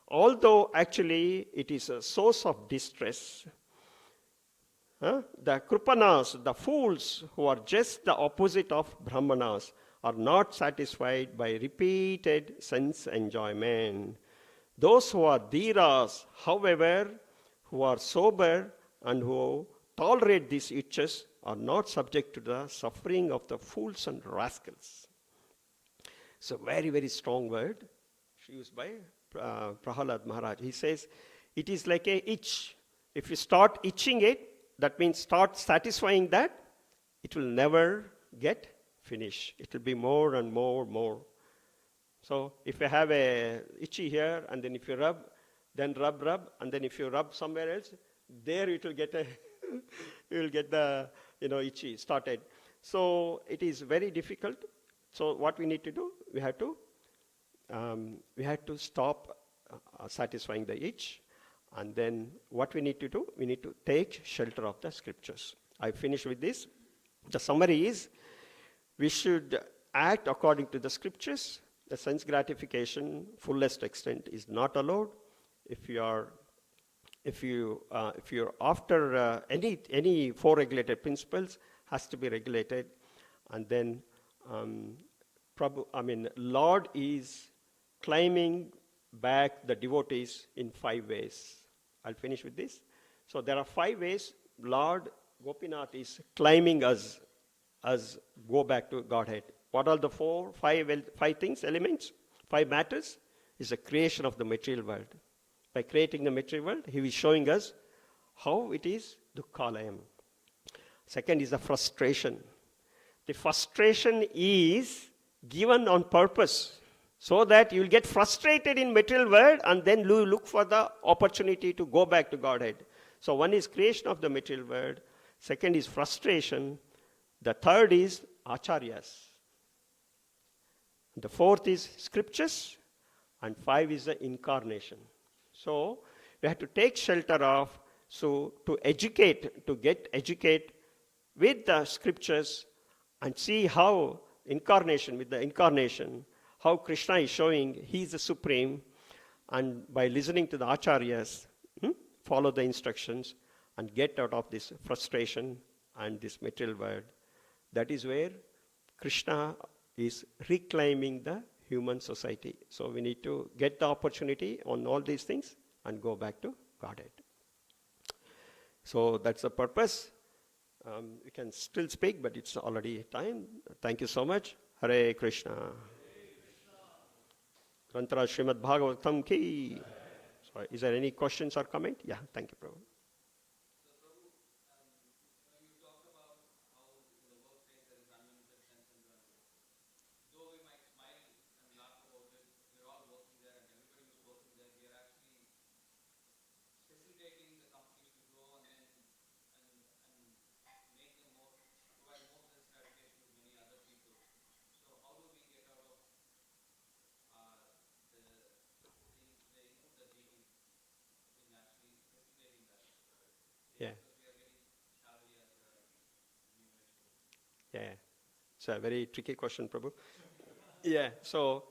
Although actually it is a source of distress. The Krupanas, the fools who are just the opposite of Brahmanas, are not satisfied by repeated sense enjoyment. Those who are Dhiras, however, who are sober and who tolerate these itches, are not subject to the suffering of the fools and rascals. It's a very, very strong word used by Prahlad Maharaj. He says, it is like a itch. If you start itching it, that means start satisfying that, it will never get finished. It will be more and more. So if you have a itchy here, and then if you rub, then rub, and then if you rub somewhere else, there it will get you will get the itchy started. So it is very difficult. So what we need to do, we have to stop satisfying the itch. And then what we need to do, we need to take shelter of the scriptures. I finish with this. The summary is, we should act according to the scriptures. The sense gratification, fullest extent, is not allowed. If you're after any four regulated principles, has to be regulated. And then, Lord is claiming back the devotees in 5 ways. I'll finish with this. So there are 5 ways Lord Gopinath is claiming us go back to Godhead. What are the 5 things, elements, 5 matters? Is the creation of the material world. By creating the material world, he is showing us how it is dukkhalayam. Second is the frustration. The frustration is given on purpose, so that you will get frustrated in material world and then you look for the opportunity to go back to Godhead. So one is creation of the material world. Second is frustration. The third is acharyas. The fourth is scriptures. And 5 is the incarnation. So we have to take shelter of, to get educate with the scriptures and see how with the incarnation, how Krishna is showing he is the supreme, And by listening to the acharyas, follow the instructions and get out of this frustration and this material world. That is where Krishna is reclaiming the human society. So we need to get the opportunity on all these things and go back to Godhead. So that's the purpose. We can still speak, but it's already time. Thank you so much. Hare Krishna. Grantara Srimad Bhagavatam ki. So is there any questions or comment? Yeah, thank you, Prabhu. Yeah. Yeah. It's a very tricky question, Prabhu. Yeah. So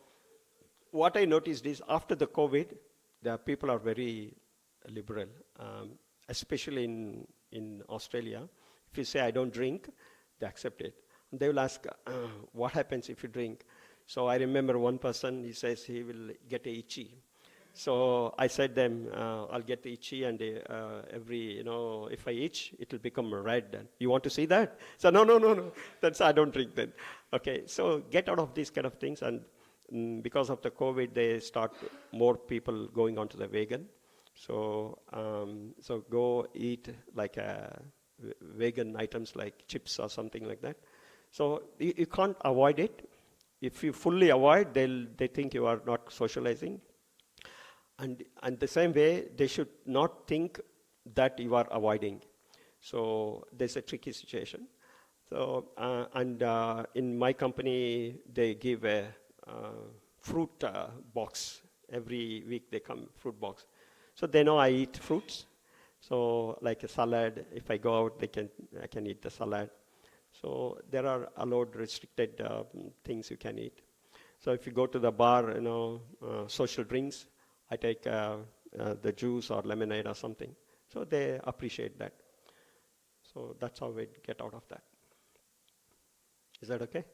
what I noticed is after the COVID, the people are very liberal, especially in Australia. If you say, I don't drink, they accept it. And they will ask, what happens if you drink? So I remember one person, he says he will get a itchy. So I said them, I'll get the itchy, and if I itch, it will become red. And you want to see that? So no. That's I don't drink then. Okay, so get out of these kind of things, and because of the COVID, they start more people going on to the vegan. So go eat like vegan items like chips or something like that. So you can't avoid it. If you fully avoid, they think you are not socializing. And the same way, they should not think that you are avoiding. So there's a tricky situation. So in my company, they give a fruit box every week. They come fruit box, so they know I eat fruits. So like a salad, if I go out, I can eat the salad. So there are allowed restricted things you can eat. So if you go to the bar, social drinks, I take the juice or lemonade or something. So they appreciate that. So that's how we get out of that. Is that okay?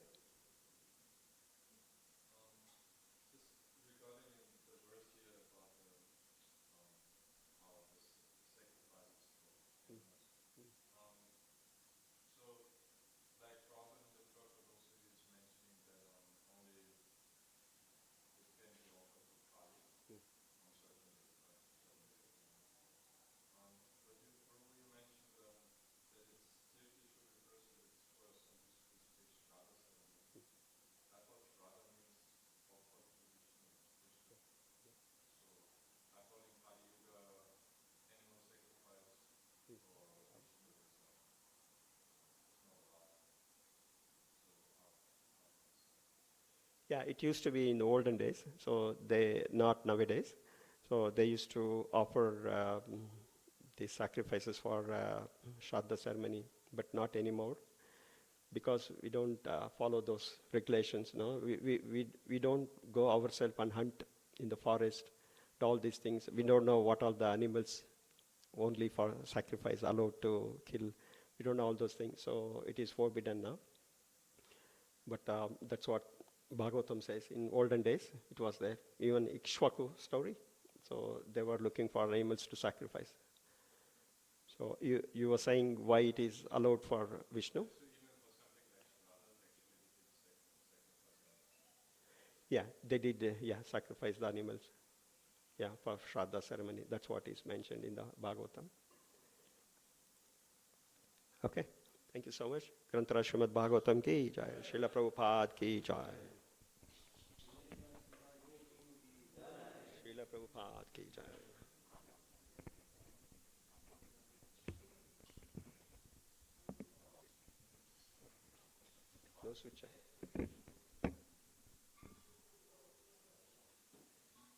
Yeah, it used to be in the olden days, so not nowadays. So they used to offer the sacrifices for Shraddha ceremony, but not anymore, because we don't follow those regulations. No, we don't go ourselves and hunt in the forest, all these things. We don't know what all the animals only for sacrifice allowed to kill. We don't know all those things, so it is forbidden now. But that's what Bhagavatam says. In olden days, it was there. Even Ikshvaku story. So they were looking for animals to sacrifice. So you were saying why it is allowed for Vishnu? Yeah, they did. Sacrifice the animals. Yeah, for Shraddha ceremony. That's what is mentioned in the Bhagavatam. Okay. Thank you so much. Grantara Srimad Bhagavatam ki jai. Srila Prabhupada ki jai. Srila Prabhupada ki jai. No switch.